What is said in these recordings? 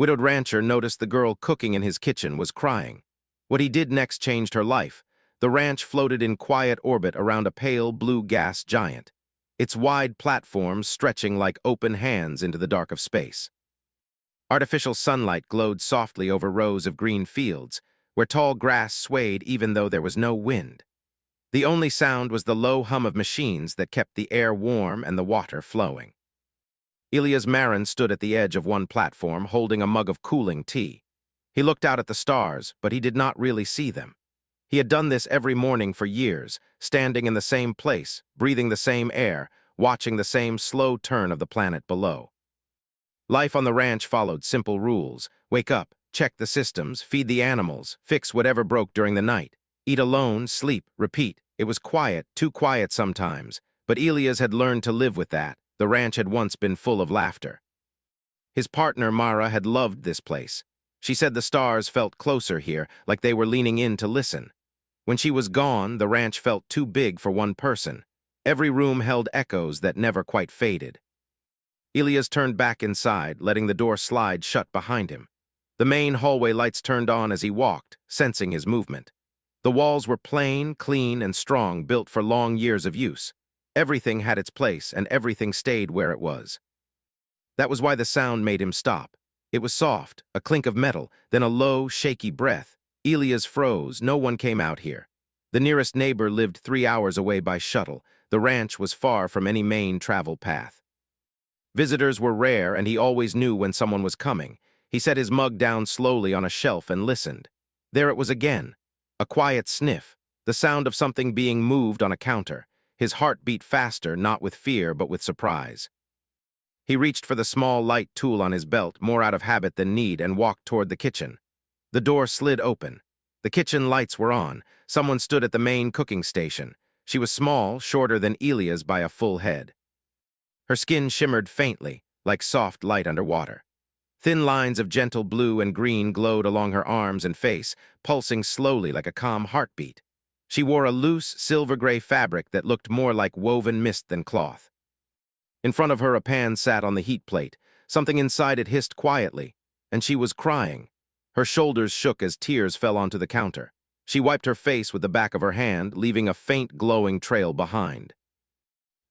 Widowed rancher noticed the girl cooking in his kitchen was crying. What he did next changed her life. The ranch floated in quiet orbit around a pale blue gas giant, its wide platforms stretching like open hands into the dark of space. Artificial sunlight glowed softly over rows of green fields, where tall grass swayed even though there was no wind. The only sound was the low hum of machines that kept the air warm and the water flowing. Elias Marin stood at the edge of one platform, holding a mug of cooling tea. He looked out at the stars, but he did not really see them. He had done this every morning for years, standing in the same place, breathing the same air, watching the same slow turn of the planet below. Life on the ranch followed simple rules: wake up, check the systems, feed the animals, fix whatever broke during the night, eat alone, sleep, repeat. It was quiet, too quiet sometimes, but Elias had learned to live with that. The ranch had once been full of laughter. His partner, Mara, had loved this place. She said the stars felt closer here, like they were leaning in to listen. When she was gone, the ranch felt too big for one person. Every room held echoes that never quite faded. Elias turned back inside, letting the door slide shut behind him. The main hallway lights turned on as he walked, sensing his movement. The walls were plain, clean, and strong, built for long years of use. Everything had its place, and everything stayed where it was. That was why the sound made him stop. It was soft, a clink of metal, then a low, shaky breath. Elias froze. No one came out here. The nearest neighbor lived 3 hours away by shuttle. The ranch was far from any main travel path. Visitors were rare, and he always knew when someone was coming. He set his mug down slowly on a shelf and listened. There it was again. A quiet sniff, the sound of something being moved on a counter. His heart beat faster, not with fear, but with surprise. He reached for the small, light tool on his belt, more out of habit than need, and walked toward the kitchen. The door slid open. The kitchen lights were on. Someone stood at the main cooking station. She was small, shorter than Elias by a full head. Her skin shimmered faintly, like soft light underwater. Thin lines of gentle blue and green glowed along her arms and face, pulsing slowly like a calm heartbeat. She wore a loose, silver-gray fabric that looked more like woven mist than cloth. In front of her, a pan sat on the heat plate. Something inside it hissed quietly, and she was crying. Her shoulders shook as tears fell onto the counter. She wiped her face with the back of her hand, leaving a faint, glowing trail behind.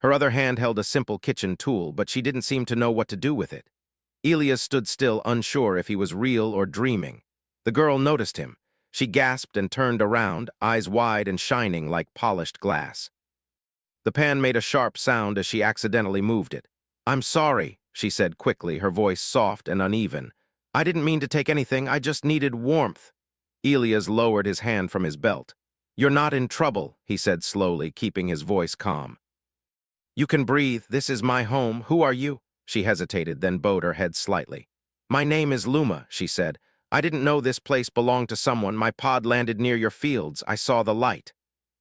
Her other hand held a simple kitchen tool, but she didn't seem to know what to do with it. Elias stood still, unsure if he was real or dreaming. The girl noticed him. She gasped and turned around, eyes wide and shining like polished glass. The pan made a sharp sound as she accidentally moved it. "I'm sorry," she said quickly, her voice soft and uneven. "I didn't mean to take anything, I just needed warmth." Elias lowered his hand from his belt. "You're not in trouble," he said slowly, keeping his voice calm. "You can breathe. This is my home. Who are you?" She hesitated, then bowed her head slightly. "My name is Luma," she said. "I didn't know this place belonged to someone. My pod landed near your fields. I saw the light."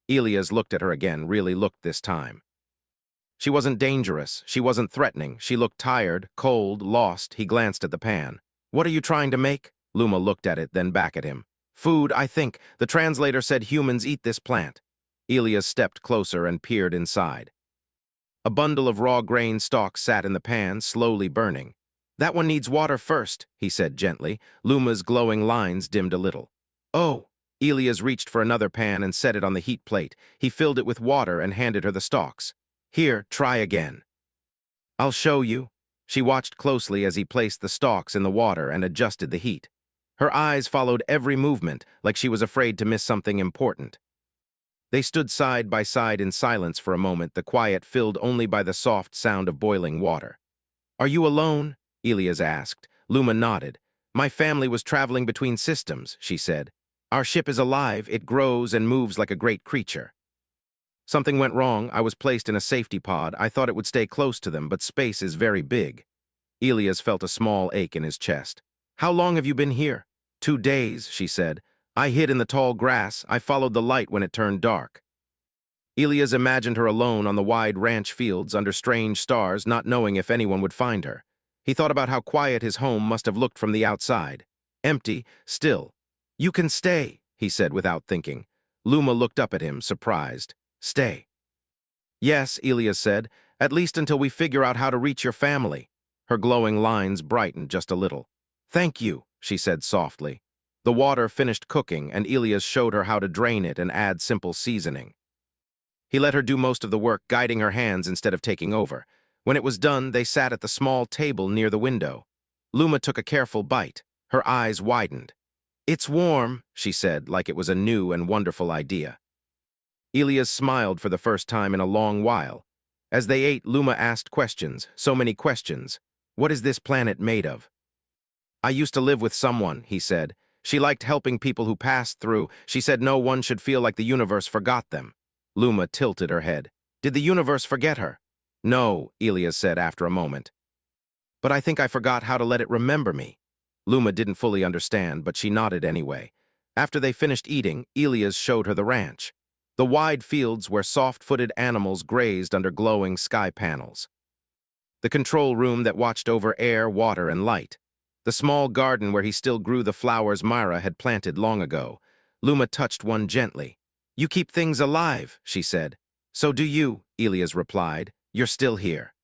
Elias looked at her again, really looked this time. She wasn't dangerous. She wasn't threatening. She looked tired, cold, lost. He glanced at the pan. "What are you trying to make?" Luma looked at it, then back at him. "Food, I think. The translator said humans eat this plant." Elias stepped closer and peered inside. A bundle of raw grain stalks sat in the pan, slowly burning. "That one needs water first," he said gently. Luma's glowing lines dimmed a little. "Oh!" Elias reached for another pan and set it on the heat plate. He filled it with water and handed her the stalks. "Here, try again." "I'll show you." She watched closely as he placed the stalks in the water and adjusted the heat. Her eyes followed every movement, like she was afraid to miss something important. They stood side by side in silence for a moment, the quiet filled only by the soft sound of boiling water. "Are you alone?" Elias asked. Luma nodded. "My family was traveling between systems," she said. "Our ship is alive. It grows and moves like a great creature." "Something went wrong. I was placed in a safety pod. I thought it would stay close to them, but space is very big." Elias felt a small ache in his chest. "How long have you been here?" 2 days, she said. "I hid in the tall grass. I followed the light when it turned dark." Elias imagined her alone on the wide ranch fields under strange stars, not knowing if anyone would find her. He thought about how quiet his home must have looked from the outside. Empty, still. "You can stay," he said without thinking. Luma looked up at him, surprised. "Stay." "Yes," Elias said, "at least until we figure out how to reach your family." Her glowing lines brightened just a little. "Thank you," she said softly. The water finished cooking, and Elias showed her how to drain it and add simple seasoning. He let her do most of the work, guiding her hands instead of taking over. When it was done, they sat at the small table near the window. Luma took a careful bite. Her eyes widened. "It's warm," she said, like it was a new and wonderful idea. Elias smiled for the first time in a long while. As they ate, Luma asked questions, so many questions. "What is this planet made of?" "I used to live with someone," he said. "She liked helping people who passed through. She said no one should feel like the universe forgot them." Luma tilted her head. "Did the universe forget her?" "No," Elias said after a moment. "But I think I forgot how to let it remember me." Luma didn't fully understand, but she nodded anyway. After they finished eating, Elias showed her the ranch. The wide fields where soft-footed animals grazed under glowing sky panels. The control room that watched over air, water, and light. The small garden where he still grew the flowers Myra had planted long ago. Luma touched one gently. "You keep things alive," she said. "So do you," Elias replied. "You're still here."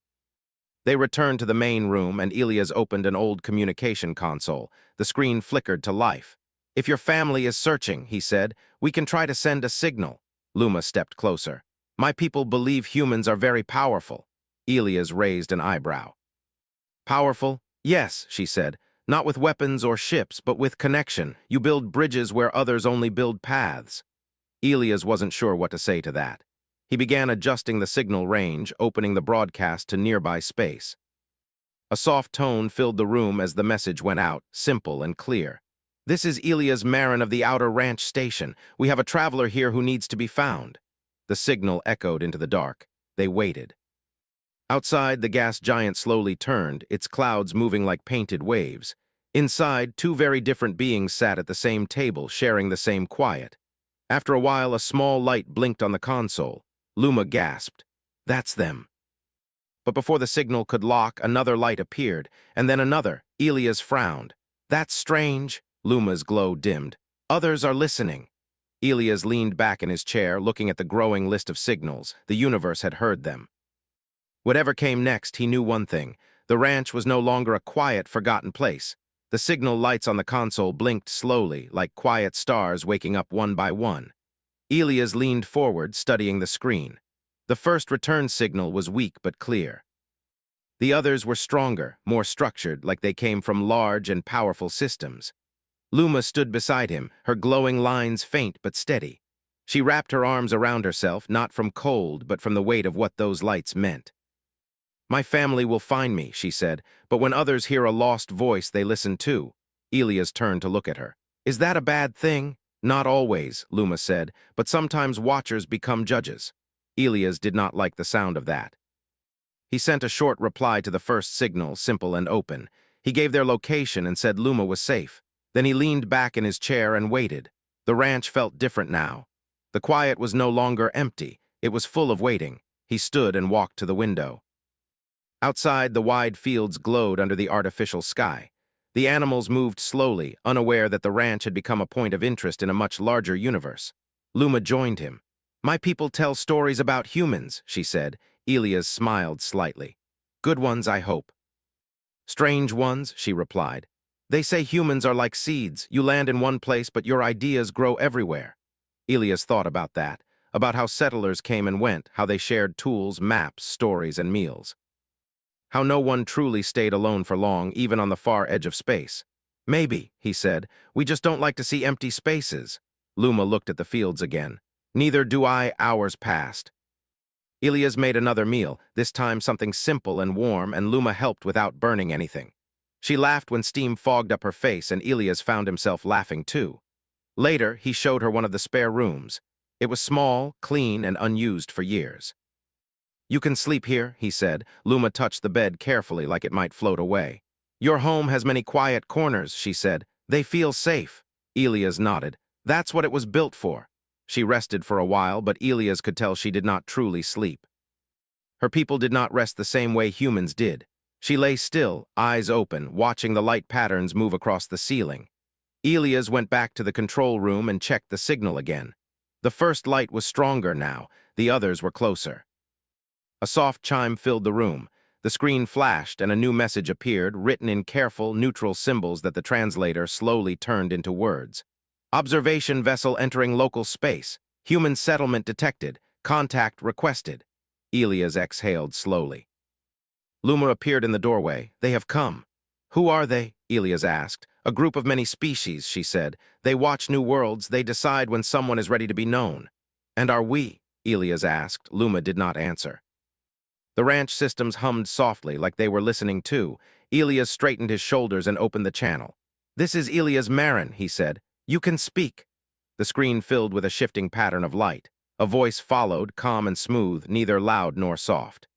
They returned to the main room, and Elias opened an old communication console. The screen flickered to life. "If your family is searching," he said, "we can try to send a signal." Luma stepped closer. "My people believe humans are very powerful." Elias raised an eyebrow. "Powerful? Yes," she said. "Not with weapons or ships, but with connection. You build bridges where others only build paths." Elias wasn't sure what to say to that. He began adjusting the signal range, opening the broadcast to nearby space. A soft tone filled the room as the message went out, simple and clear. "This is Elias Marin of the Outer Ranch Station. We have a traveler here who needs to be found." The signal echoed into the dark. They waited. Outside, the gas giant slowly turned, its clouds moving like painted waves. Inside, two very different beings sat at the same table, sharing the same quiet. After a while, a small light blinked on the console. Luma gasped. "That's them." But before the signal could lock, another light appeared, and then another. Elias frowned. "That's strange." Luma's glow dimmed. "Others are listening." Elias leaned back in his chair, looking at the growing list of signals. The universe had heard them. Whatever came next, he knew one thing. The ranch was no longer a quiet, forgotten place. The signal lights on the console blinked slowly, like quiet stars waking up one by one. Elias leaned forward, studying the screen. The first return signal was weak but clear. The others were stronger, more structured, like they came from large and powerful systems. Luma stood beside him, her glowing lines faint but steady. She wrapped her arms around herself, not from cold, but from the weight of what those lights meant. "My family will find me," she said, "but when others hear a lost voice, they listen too." Elias turned to look at her. "Is that a bad thing?" "Not always," Luma said, "but sometimes watchers become judges." Elias did not like the sound of that. He sent a short reply to the first signal, simple and open. He gave their location and said Luma was safe. Then he leaned back in his chair and waited. The ranch felt different now. The quiet was no longer empty. It was full of waiting. He stood and walked to the window. Outside, the wide fields glowed under the artificial sky. The animals moved slowly, unaware that the ranch had become a point of interest in a much larger universe. Luma joined him. "My people tell stories about humans," she said. Elias smiled slightly. "Good ones, I hope." "Strange ones," she replied. "They say humans are like seeds. You land in one place, but your ideas grow everywhere." Elias thought about that, about how settlers came and went, how they shared tools, maps, stories, and meals. How no one truly stayed alone for long, even on the far edge of space. "Maybe," he said, "we just don't like to see empty spaces." Luma looked at the fields again. "Neither do I." Hours passed. Elias made another meal, this time something simple and warm, and Luma helped without burning anything. She laughed when steam fogged up her face, and Elias found himself laughing too. Later, he showed her one of the spare rooms. It was small, clean, and unused for years. "You can sleep here," he said. Luma touched the bed carefully like it might float away. "Your home has many quiet corners," she said. "They feel safe." Elias nodded. "That's what it was built for." She rested for a while, but Elias could tell she did not truly sleep. Her people did not rest the same way humans did. She lay still, eyes open, watching the light patterns move across the ceiling. Elias went back to the control room and checked the signal again. The first light was stronger now. The others were closer. A soft chime filled the room. The screen flashed and a new message appeared, written in careful, neutral symbols that the translator slowly turned into words. Observation vessel entering local space. Human settlement detected. Contact requested. Elias exhaled slowly. Luma appeared in the doorway. They have come. Who are they? Elias asked. A group of many species, she said. They watch new worlds. They decide when someone is ready to be known. And are we? Elias asked. Luma did not answer. The ranch systems hummed softly, like they were listening too. Elias straightened his shoulders and opened the channel. This is Elias Marin, he said. You can speak. The screen filled with a shifting pattern of light. A voice followed, calm and smooth, neither loud nor soft.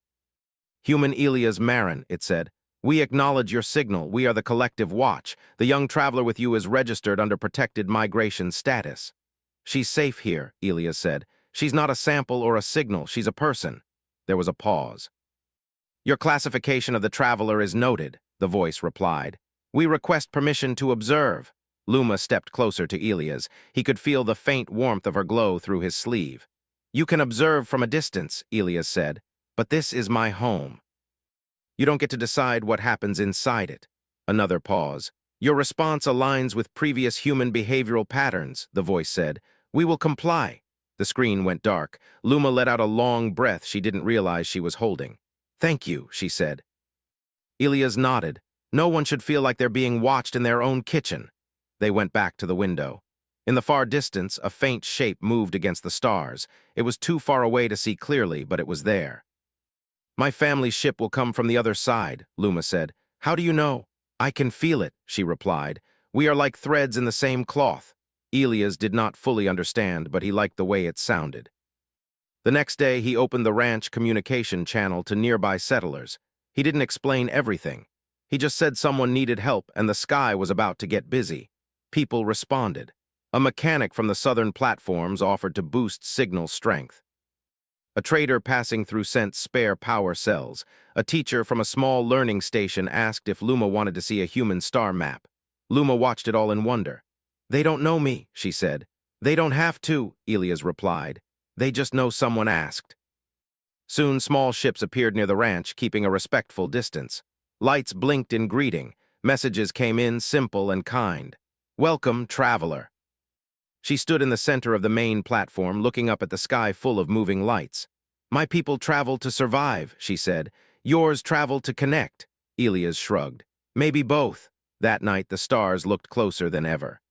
Human Elias Marin, it said. We acknowledge your signal. We are the collective watch. The young traveler with you is registered under protected migration status. She's safe here, Elias said. She's not a sample or a signal. She's a person. There was a pause. Your classification of the traveler is noted, the voice replied. We request permission to observe. Luma stepped closer to Elias. He could feel the faint warmth of her glow through his sleeve. You can observe from a distance, Elias said, but this is my home. You don't get to decide what happens inside it. Another pause. Your response aligns with previous human behavioral patterns, the voice said. We will comply. The screen went dark. Luma let out a long breath she didn't realize she was holding. Thank you, she said. Elias nodded. No one should feel like they're being watched in their own kitchen. They went back to the window. In the far distance, a faint shape moved against the stars. It was too far away to see clearly, but it was there. My family's ship will come from the other side, Luma said. How do you know? I can feel it, she replied. We are like threads in the same cloth. Elias did not fully understand, but he liked the way it sounded. The next day, he opened the ranch communication channel to nearby settlers. He didn't explain everything. He just said someone needed help and the sky was about to get busy. People responded. A mechanic from the southern platforms offered to boost signal strength. A trader passing through sent spare power cells. A teacher from a small learning station asked if Luma wanted to see a human star map. Luma watched it all in wonder. They don't know me, she said. They don't have to, Elias replied. They just know someone asked. Soon small ships appeared near the ranch, keeping a respectful distance. Lights blinked in greeting. Messages came in simple and kind. Welcome, traveler. She stood in the center of the main platform, looking up at the sky full of moving lights. My people travel to survive, she said. Yours travel to connect. Elias shrugged. Maybe both. That night, the stars looked closer than ever.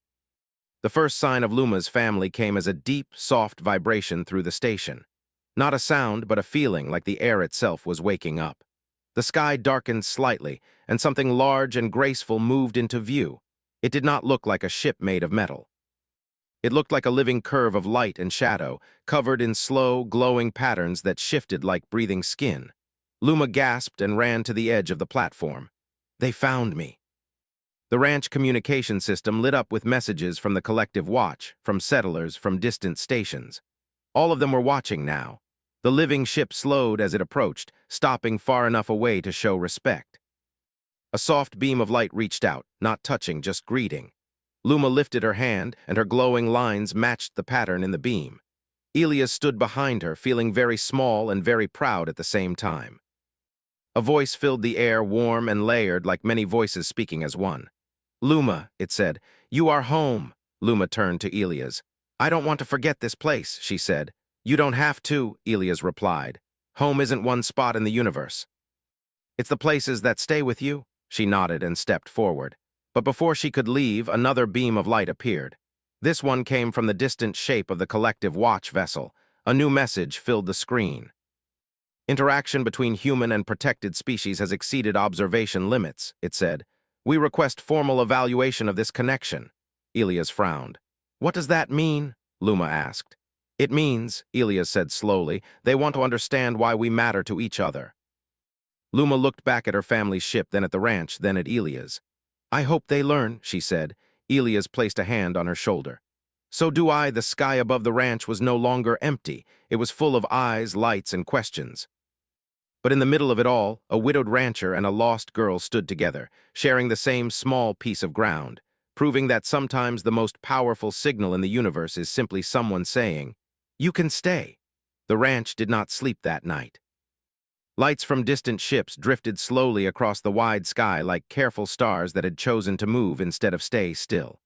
The first sign of Luma's family came as a deep, soft vibration through the station. Not a sound, but a feeling like the air itself was waking up. The sky darkened slightly, and something large and graceful moved into view. It did not look like a ship made of metal. It looked like a living curve of light and shadow, covered in slow, glowing patterns that shifted like breathing skin. Luma gasped and ran to the edge of the platform. They found me. The ranch communication system lit up with messages from the collective watch, from settlers, from distant stations. All of them were watching now. The living ship slowed as it approached, stopping far enough away to show respect. A soft beam of light reached out, not touching, just greeting. Luma lifted her hand, and her glowing lines matched the pattern in the beam. Elias stood behind her, feeling very small and very proud at the same time. A voice filled the air, warm and layered, like many voices speaking as one. Luma, it said, you are home. Luma turned to Elias. I don't want to forget this place, she said. You don't have to, Elias replied. Home isn't one spot in the universe. It's the places that stay with you. She nodded and stepped forward. But before she could leave, another beam of light appeared. This one came from the distant shape of the collective watch vessel. A new message filled the screen. Interaction between human and protected species has exceeded observation limits, it said. We request formal evaluation of this connection. Elias frowned. What does that mean? Luma asked. It means, Elias said slowly, they want to understand why we matter to each other. Luma looked back at her family's ship, then at the ranch, then at Elias. I hope they learn, she said. Elias placed a hand on her shoulder. So do I. The sky above the ranch was no longer empty. It was full of eyes, lights, and questions. But in the middle of it all, a widowed rancher and a lost girl stood together, sharing the same small piece of ground, proving that sometimes the most powerful signal in the universe is simply someone saying, you can stay. The ranch did not sleep that night. Lights from distant ships drifted slowly across the wide sky like careful stars that had chosen to move instead of stay still.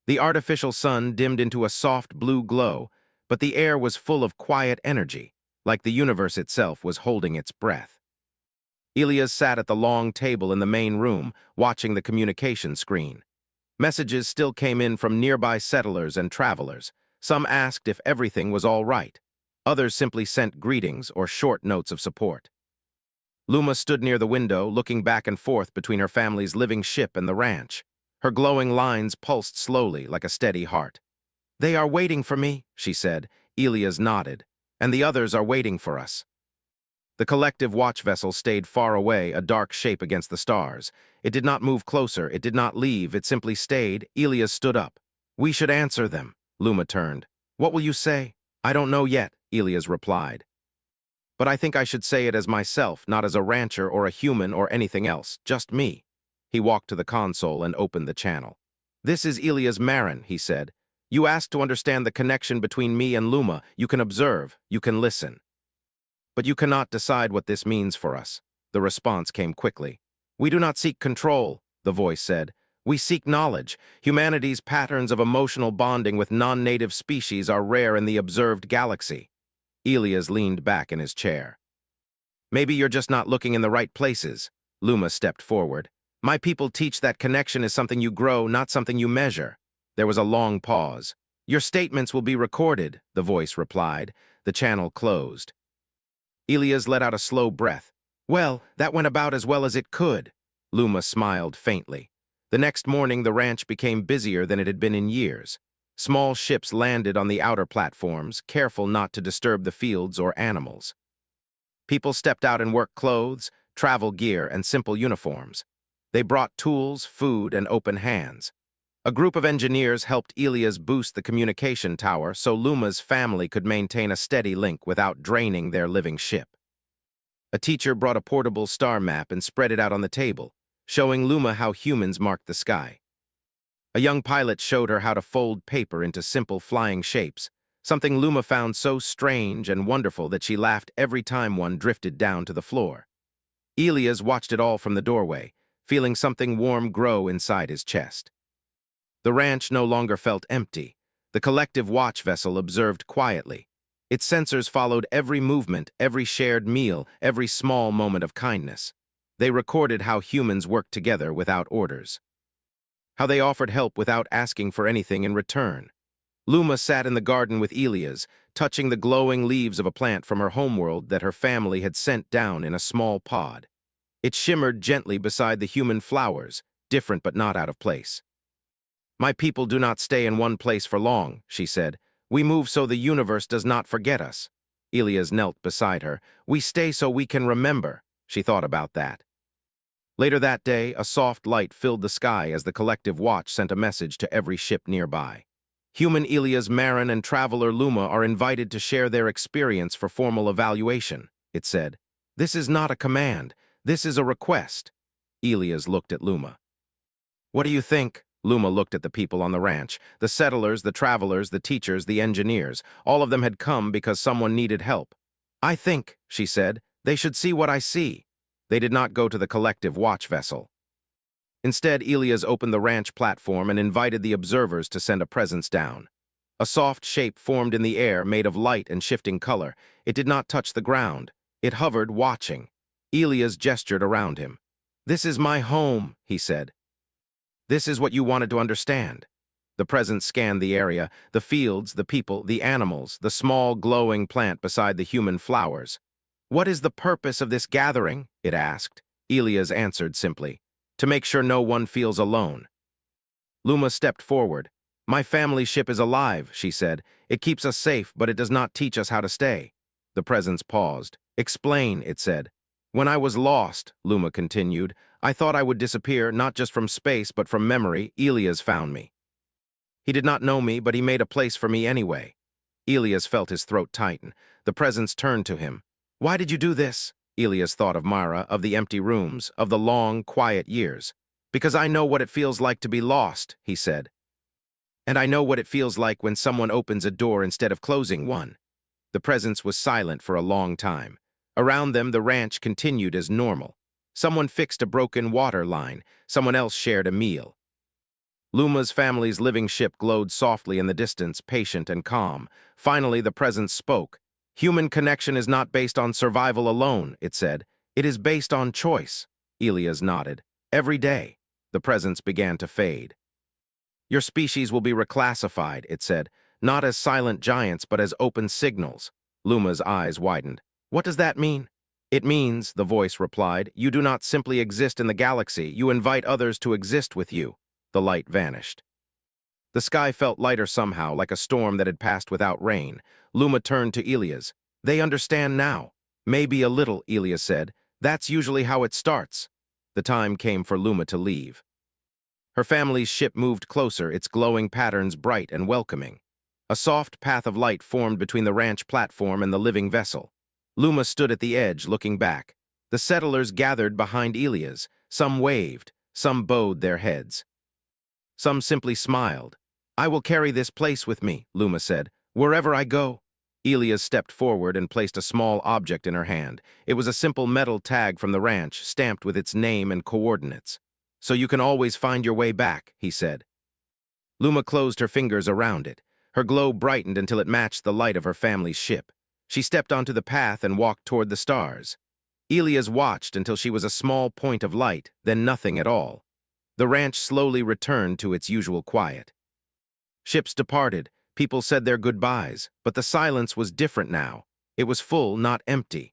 The artificial sun dimmed into a soft blue glow, but the air was full of quiet energy, like the universe itself was holding its breath. Elias sat at the long table in the main room, watching the communication screen. Messages still came in from nearby settlers and travelers. Some asked if everything was all right. Others simply sent greetings or short notes of support. Luma stood near the window, looking back and forth between her family's living ship and the ranch. Her glowing lines pulsed slowly like a steady heart. "They are waiting for me," she said. Elias nodded. "And the others are waiting for us." The collective watch vessel stayed far away, a dark shape against the stars. It did not move closer, it did not leave, it simply stayed. Elias stood up. "We should answer them." Luma turned. "What will you say?" "I don't know yet," Elias replied. "But I think I should say it as myself, not as a rancher or a human or anything else, just me." He walked to the console and opened the channel. "This is Elias Marin," he said. "You asked to understand the connection between me and Luma. You can observe, you can listen. But you cannot decide what this means for us." The response came quickly. "We do not seek control," the voice said. "We seek knowledge. Humanity's patterns of emotional bonding with non-native species are rare in the observed galaxy." Elias leaned back in his chair. "Maybe you're just not looking in the right places." Luma stepped forward. "My people teach that connection is something you grow, not something you measure." There was a long pause. "Your statements will be recorded," the voice replied. The channel closed. Elias let out a slow breath. "Well, that went about as well as it could." Luma smiled faintly. The next morning, the ranch became busier than it had been in years. Small ships landed on the outer platforms, careful not to disturb the fields or animals. People stepped out in work clothes, travel gear, and simple uniforms. They brought tools, food, and open hands. A group of engineers helped Elias boost the communication tower so Luma's family could maintain a steady link without draining their living ship. A teacher brought a portable star map and spread it out on the table, showing Luma how humans marked the sky. A young pilot showed her how to fold paper into simple flying shapes, something Luma found so strange and wonderful that she laughed every time one drifted down to the floor. Elias watched it all from the doorway, feeling something warm grow inside his chest. The ranch no longer felt empty. The collective watch vessel observed quietly. Its sensors followed every movement, every shared meal, every small moment of kindness. They recorded how humans worked together without orders. How they offered help without asking for anything in return. Luma sat in the garden with Elias, touching the glowing leaves of a plant from her homeworld that her family had sent down in a small pod. It shimmered gently beside the human flowers, different but not out of place. "My people do not stay in one place for long," she said. "We move so the universe does not forget us." Elias knelt beside her. "We stay so we can remember." She thought about that. Later that day, a soft light filled the sky as the collective watch sent a message to every ship nearby. "Human Elias Marin and traveler Luma are invited to share their experience for formal evaluation," it said. "This is not a command. This is a request." Elias looked at Luma. "What do you think?" Luma looked at the people on the ranch. The settlers, the travelers, the teachers, the engineers. All of them had come because someone needed help. "I think," she said, "they should see what I see." They did not go to the collective watch vessel. Instead, Elias opened the ranch platform and invited the observers to send a presence down. A soft shape formed in the air, made of light and shifting color. It did not touch the ground. It hovered, watching. Elias gestured around him. "This is my home," he said. "This is what you wanted to understand." The presence scanned the area, the fields, the people, the animals, the small glowing plant beside the human flowers. "What is the purpose of this gathering?" it asked. Elias answered simply, "To make sure no one feels alone." Luma stepped forward. "My family ship is alive," she said. "It keeps us safe, but it does not teach us how to stay." The presence paused. "Explain," it said. "When I was lost," Luma continued, "I thought I would disappear, not just from space, but from memory. Elias found me. He did not know me, but he made a place for me anyway." Elias felt his throat tighten. The presence turned to him. "Why did you do this?" Elias thought of Myra, of the empty rooms, of the long, quiet years. "Because I know what it feels like to be lost," he said. "And I know what it feels like when someone opens a door instead of closing one." The presence was silent for a long time. Around them, the ranch continued as normal. Someone fixed a broken water line. Someone else shared a meal. Luma's family's living ship glowed softly in the distance, patient and calm. Finally, the presence spoke. Human connection is not based on survival alone, it said. It is based on choice. Elias nodded. Every day. The presence began to fade. Your species will be reclassified, it said, not as silent giants but as open signals. Luma's eyes widened. What does that mean? It means, the voice replied, you do not simply exist in the galaxy, you invite others to exist with you. The light vanished. The sky felt lighter somehow, like a storm that had passed without rain. Luma turned to Elias. They understand now. Maybe a little, Elias said. That's usually how it starts. The time came for Luma to leave. Her family's ship moved closer, its glowing patterns bright and welcoming. A soft path of light formed between the ranch platform and the living vessel. Luma stood at the edge, looking back. The settlers gathered behind Elias. Some waved, some bowed their heads. Some simply smiled. I will carry this place with me, Luma said, wherever I go. Elias stepped forward and placed a small object in her hand. It was a simple metal tag from the ranch, stamped with its name and coordinates. So you can always find your way back, he said. Luma closed her fingers around it. Her glow brightened until it matched the light of her family's ship. She stepped onto the path and walked toward the stars. Elias watched until she was a small point of light, then nothing at all. The ranch slowly returned to its usual quiet. Ships departed, people said their goodbyes, but the silence was different now. It was full, not empty.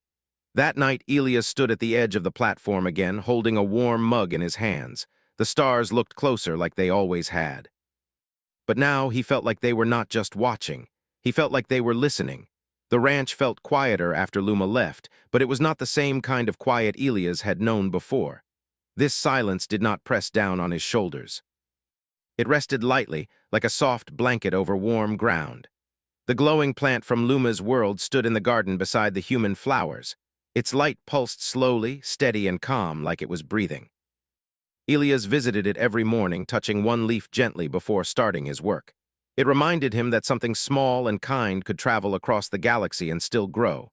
That night, Elias stood at the edge of the platform again, holding a warm mug in his hands. The stars looked closer like they always had. But now he felt like they were not just watching. He felt like they were listening. The ranch felt quieter after Luma left, but it was not the same kind of quiet Elias had known before. This silence did not press down on his shoulders. It rested lightly, like a soft blanket over warm ground. The glowing plant from Luma's world stood in the garden beside the human flowers. Its light pulsed slowly, steady and calm, like it was breathing. Elias visited it every morning, touching one leaf gently before starting his work. It reminded him that something small and kind could travel across the galaxy and still grow.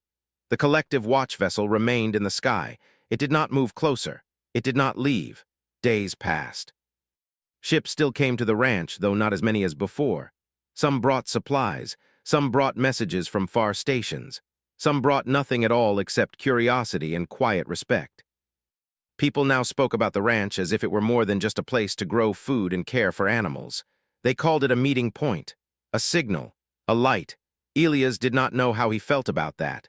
The collective watch vessel remained in the sky. It did not move closer. It did not leave. Days passed. Ships still came to the ranch, though not as many as before. Some brought supplies. Some brought messages from far stations. Some brought nothing at all except curiosity and quiet respect. People now spoke about the ranch as if it were more than just a place to grow food and care for animals. They called it a meeting point, a signal, a light. Elias did not know how he felt about that.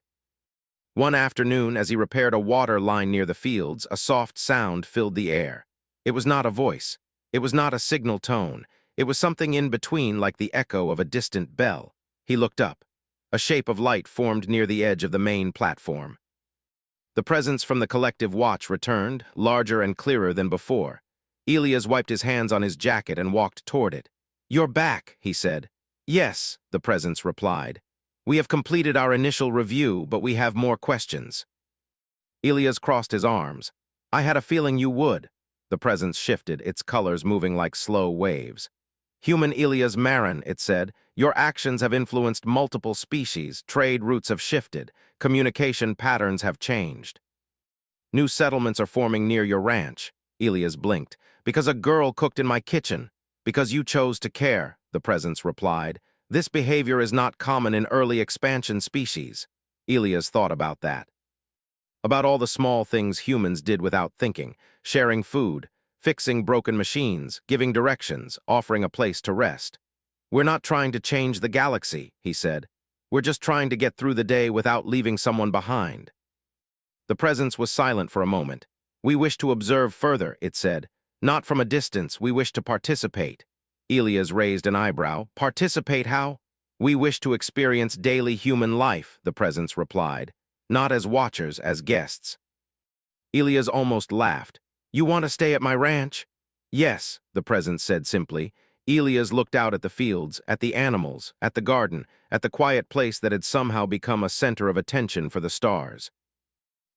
One afternoon, as he repaired a water line near the fields, a soft sound filled the air. It was not a voice. It was not a signal tone. It was something in between, like the echo of a distant bell. He looked up. A shape of light formed near the edge of the main platform. The presence from the collective watch returned, larger and clearer than before. Elias wiped his hands on his jacket and walked toward it. You're back, he said. Yes, the presence replied. We have completed our initial review, but we have more questions. Elias crossed his arms. I had a feeling you would. The presence shifted, its colors moving like slow waves. Human Elias Marin, it said, your actions have influenced multiple species, trade routes have shifted, communication patterns have changed. New settlements are forming near your ranch, Elias blinked, because a girl cooked in my kitchen. Because you chose to care, the presence replied. This behavior is not common in early expansion species. Elias thought about that. About all the small things humans did without thinking, sharing food, fixing broken machines, giving directions, offering a place to rest. We're not trying to change the galaxy, he said. We're just trying to get through the day without leaving someone behind. The presence was silent for a moment. We wish to observe further, it said. Not from a distance, we wish to participate. Elias raised an eyebrow. Participate how? We wish to experience daily human life, the presence replied. Not as watchers, as guests. Elias almost laughed. You want to stay at my ranch? Yes, the presence said simply. Elias looked out at the fields, at the animals, at the garden, at the quiet place that had somehow become a center of attention for the stars.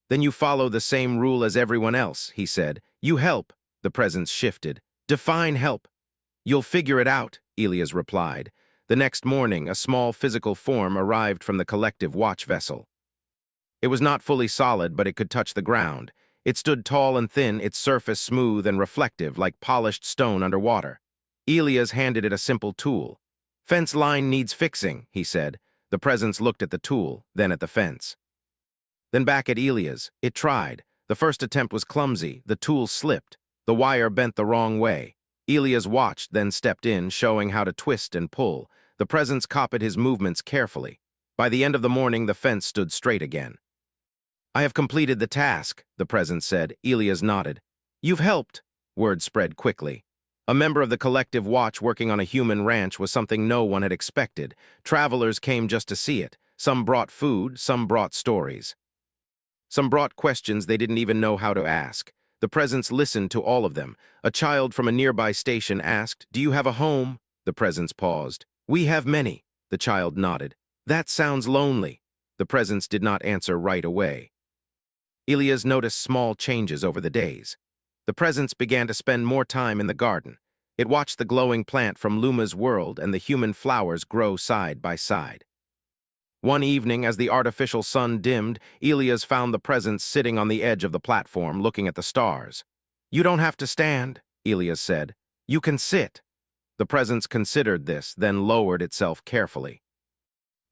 Then you follow the same rule as everyone else, he said. You help. The presence shifted. Define help. You'll figure it out, Elias replied. The next morning, a small physical form arrived from the collective watch vessel. It was not fully solid, but it could touch the ground. It stood tall and thin, its surface smooth and reflective like polished stone underwater. Elias handed it a simple tool. "Fence line needs fixing," he said. The presence looked at the tool, then at the fence. Then back at Elias. It tried. The first attempt was clumsy. The tool slipped. The wire bent the wrong way. Elias watched, then stepped in, showing how to twist and pull. The presence copied his movements carefully. By the end of the morning, the fence stood straight again. "I have completed the task," the presence said. Elias nodded. "You've helped." Word spread quickly. A member of the collective watch working on a human ranch was something no one had expected. Travelers came just to see it. Some brought food, some brought stories. Some brought questions they didn't even know how to ask. The presence listened to all of them. A child from a nearby station asked, "Do you have a home?" The presence paused. "We have many." The child nodded. "That sounds lonely." The presence did not answer right away. Elias noticed small changes over the days. The presence began to spend more time in the garden. It watched the glowing plant from Luma's world and the human flowers grow side by side. One evening, as the artificial sun dimmed, Elias found the presence sitting on the edge of the platform, looking at the stars. "You don't have to stand," Elias said. "You can sit." The presence considered this, then lowered itself carefully.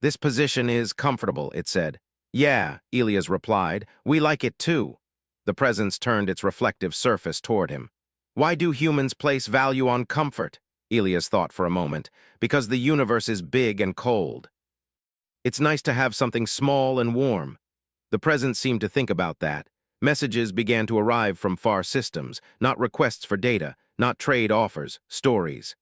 "This position is comfortable," it said. "Yeah," Elias replied. "We like it too." The presence turned its reflective surface toward him. "Why do humans place value on comfort?" Elias thought for a moment. "Because the universe is big and cold. It's nice to have something small and warm." The presence seemed to think about that. Messages began to arrive from far systems, not requests for data, not trade offers, stories.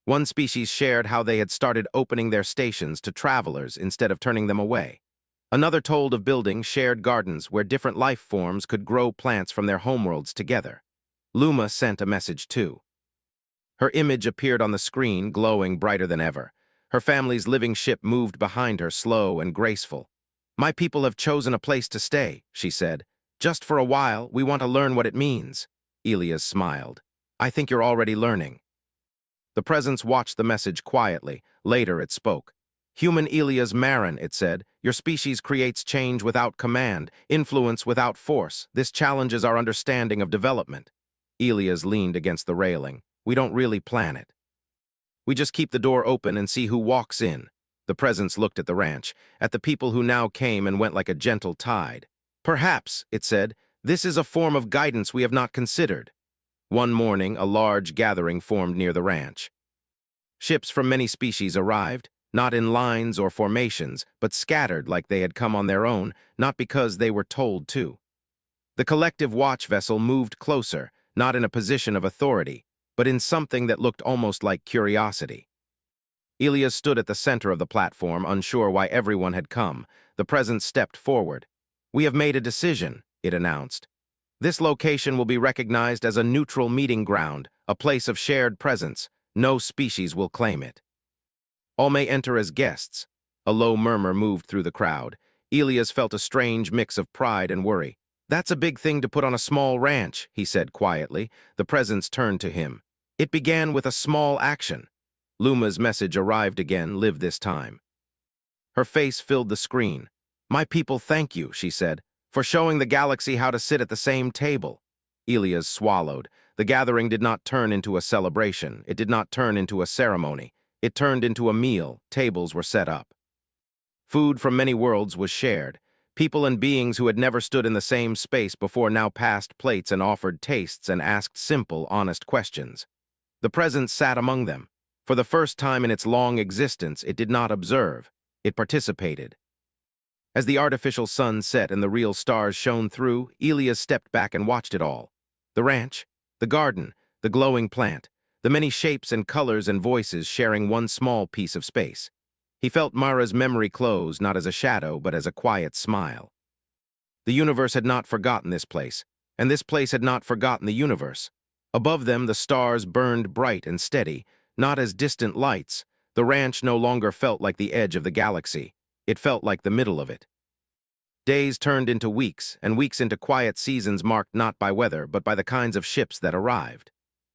One species shared how they had started opening their stations to travelers instead of turning them away. Another told of building shared gardens where different life forms could grow plants from their homeworlds together. Luma sent a message too. Her image appeared on the screen, glowing brighter than ever. Her family's living ship moved behind her, slow and graceful. "My people have chosen a place to stay," she said. "Just for a while, we want to learn what it means." Elias smiled. "I think you're already learning." The presence watched the message quietly. Later it spoke. "Human Elias Marin," it said. "Your species creates change without command, influence without force. This challenges our understanding of development." Elias leaned against the railing. "We don't really plan it. We just keep the door open and see who walks in." The presence looked at the ranch, at the people who now came and went like a gentle tide. "Perhaps," it said, "this is a form of guidance we have not considered." One morning, a large gathering formed near the ranch. Ships from many species arrived, not in lines or formations, but scattered like they had come on their own, not because they were told to. The collective watch vessel moved closer, not in a position of authority, but in something that looked almost like curiosity. Elias stood at the center of the platform, unsure why everyone had come. The presence stepped forward. "We have made a decision," it announced. "This location will be recognized as a neutral meeting ground, a place of shared presence. No species will claim it. All may enter as guests." A low murmur moved through the crowd. Elias felt a strange mix of pride and worry. "That's a big thing to put on a small ranch," he said quietly. The presence turned to him. "It began with a small action." Luma's message arrived again, live this time. Her face filled the screen. "My people thank you," she said, "for showing the galaxy how to sit at the same table." Elias swallowed. The gathering did not turn into a celebration. It did not turn into a ceremony. It turned into a meal. Tables were set up. Food from many worlds was shared. People and beings who had never stood in the same space before now passed plates and offered tastes and asked simple, honest questions. The presence sat among them. For the first time in its long existence, it did not observe. It participated. As the artificial sun set and the real stars shone through, Elias stepped back and watched it all. The ranch, the garden, the glowing plant, the many shapes and colors and voices sharing one small piece of space. He felt Mara's memory close, not as a shadow, but as a quiet smile. The universe had not forgotten this place, and this place had not forgotten the universe. Above them, the stars burned bright and steady, not as distant lights. The ranch no longer felt like the edge of the galaxy. It felt like the middle of it. Days turned into weeks, and weeks into quiet seasons marked not by weather, but by the kinds of ships that arrived.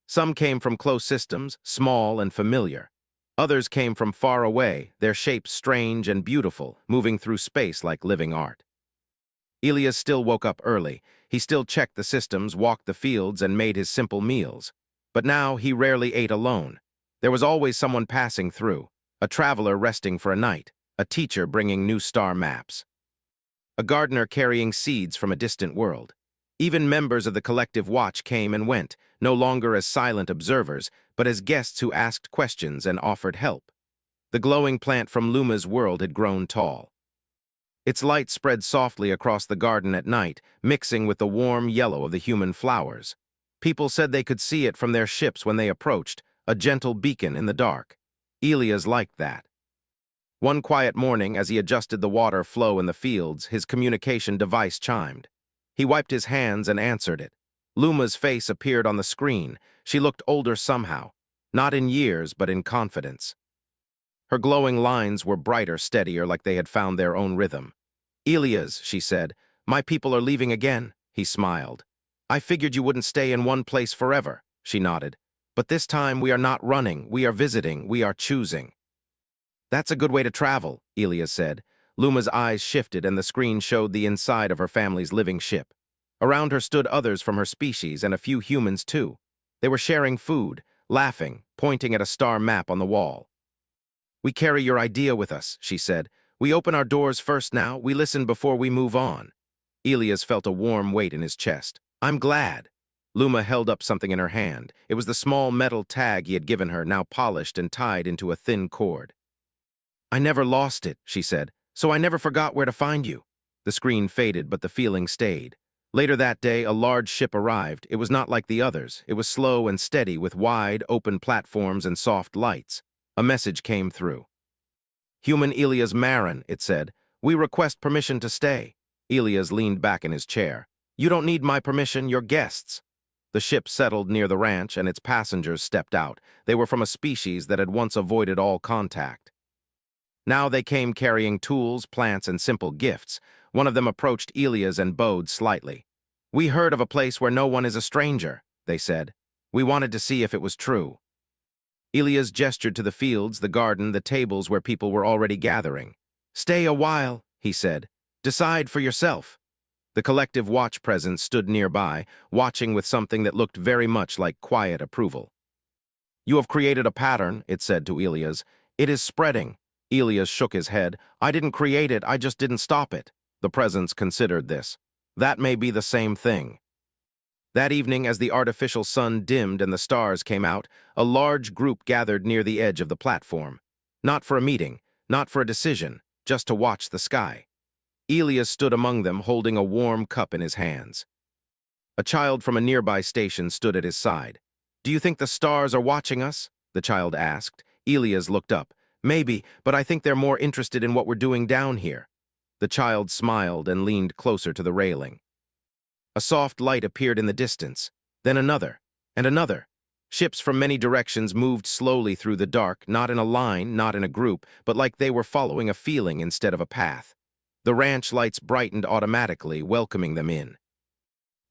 Some came from close systems, small and familiar. Others came from far away, their shapes strange and beautiful, moving through space like living art. Elias still woke up early. He still checked the systems, walked the fields, and made his simple meals. But now he rarely ate alone. There was always someone passing through, a traveler resting for a night, a teacher bringing new star maps, a gardener carrying seeds from a distant world. Even members of the collective watch came and went, no longer as silent observers, but as guests who asked questions and offered help. The glowing plant from Luma's world had grown tall. Its light spread softly across the garden at night, mixing with the warm yellow of the human flowers. People said they could see it from their ships when they approached, a gentle beacon in the dark. Elias liked that. One quiet morning, as he adjusted the water flow in the fields, his communication device chimed. He wiped his hands and answered it. Luma's face appeared on the screen. She looked older somehow, not in years, but in confidence. Her glowing lines were brighter, steadier, like they had found their own rhythm. "Elias," she said, "my people are leaving again." He smiled. "I figured you wouldn't stay in one place forever," she nodded. "But this time we are not running, we are visiting, we are choosing." "That's a good way to travel," Elias said. Luma's eyes shifted and the screen showed the inside of her family's living ship. Around her stood others from her species and a few humans too. They were sharing food, laughing, pointing at a star map on the wall. "We carry your idea with us," she said. "We open our doors first now, we listen before we move on." Elias felt a warm weight in his chest. "I'm glad." Luma held up something in her hand. It was the small metal tag he had given her, now polished and tied into a thin cord. "I never lost it," she said, "so I never forgot where to find you." The screen faded, but the feeling stayed. Later that day, a large ship arrived. It was not like the others. It was slow and steady, with wide, open platforms and soft lights. A message came through. "Human Elias Marin," it said. "We request permission to stay." Elias leaned back in his chair. "You don't need my permission, you're guests." The ship settled near the ranch and its passengers stepped out. They were from a species that had once avoided all contact. Now they came carrying tools, plants, and simple gifts. One of them approached Elias and bowed slightly. "We heard of a place where no one is a stranger," they said. "We wanted to see if it was true." Elias gestured to the fields, the garden, the tables where people were already gathering. "Stay a while," he said. "Decide for yourself." The collective watch presence stood nearby, watching with something that looked very much like quiet approval. "You have created a pattern," it said to Elias. "It is spreading." Elias shook his head. "I didn't create it, I just didn't stop it." The presence considered this. "That may be the same thing." That evening, as the artificial sun dimmed and the stars came out, a large group gathered near the edge of the platform. Not for a meeting, not for a decision, just to watch the sky. Elias stood among them, holding a warm cup in his hands. A child from a nearby station stood at his side. "Do you think the stars are watching us?" the child asked. Elias looked up. "Maybe, but I think they're more interested in what we're doing down here." The child smiled and leaned closer to the railing. A soft light appeared in the distance, then another, and another. Ships from many directions moved slowly through the dark, not in a line, not in a group, but like they were following a feeling instead of a path. The ranch lights brightened automatically, welcoming them in.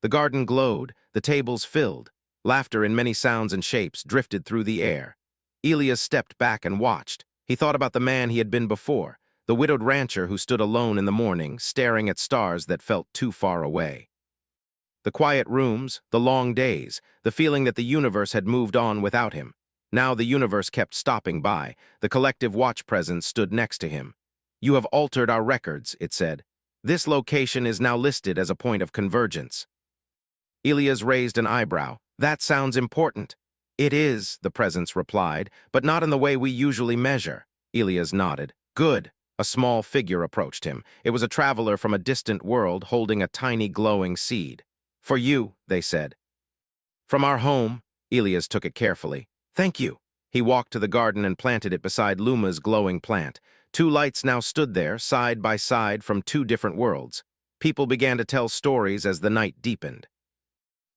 The garden glowed, the tables filled. Laughter in many sounds and shapes drifted through the air. Elias stepped back and watched. He thought about the man he had been before, the widowed rancher who stood alone in the morning, staring at stars that felt too far away. The quiet rooms, the long days, the feeling that the universe had moved on without him. Now the universe kept stopping by. The collective watch presence stood next to him. "You have altered our records," it said. "This location is now listed as a point of convergence." Elias raised an eyebrow. "That sounds important." "It is," the presence replied, "but not in the way we usually measure." Elias nodded. "Good." A small figure approached him. It was a traveler from a distant world holding a tiny glowing seed. "For you," they said. "From our home." Elias took it carefully. "Thank you." He walked to the garden and planted it beside Luma's glowing plant. Two lights now stood there, side by side from two different worlds. People began to tell stories as the night deepened.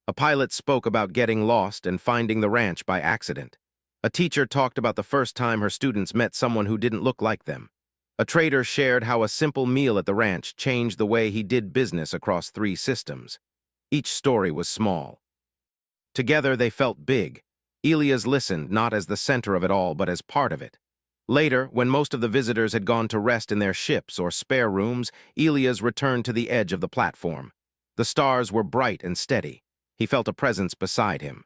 A pilot spoke about getting lost and finding the ranch by accident. A teacher talked about the first time her students met someone who didn't look like them. A trader shared how a simple meal at the ranch changed the way he did business across 3 systems. Each story was small. Together they felt big. Elias listened, not as the center of it all, but as part of it. Later, when most of the visitors had gone to rest in their ships or spare rooms, Elias returned to the edge of the platform. The stars were bright and steady. He felt a presence beside him.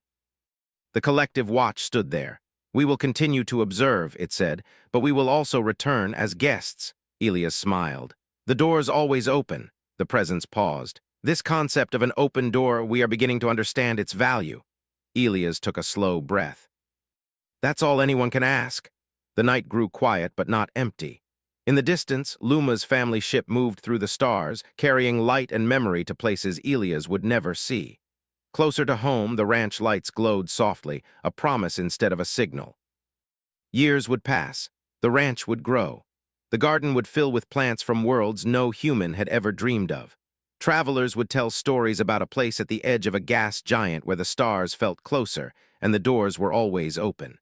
The collective watch stood there. "We will continue to observe," it said, "but we will also return as guests." Elias smiled. "The door's always open." The presence paused. "This concept of an open door, we are beginning to understand its value." Elias took a slow breath. "That's all anyone can ask." The night grew quiet but not empty. In the distance, Luma's family ship moved through the stars, carrying light and memory to places Elias would never see. Closer to home, the ranch lights glowed softly, a promise instead of a signal. Years would pass. The ranch would grow. The garden would fill with plants from worlds no human had ever dreamed of. Travelers would tell stories about a place at the edge of a gas giant where the stars felt closer and the doors were always open.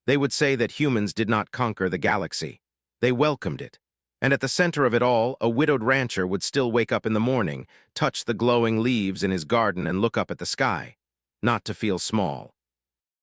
They would say that humans did not conquer the galaxy. They welcomed it. And at the center of it all, a widowed rancher would still wake up in the morning, touch the glowing leaves in his garden and look up at the sky. Not to feel small,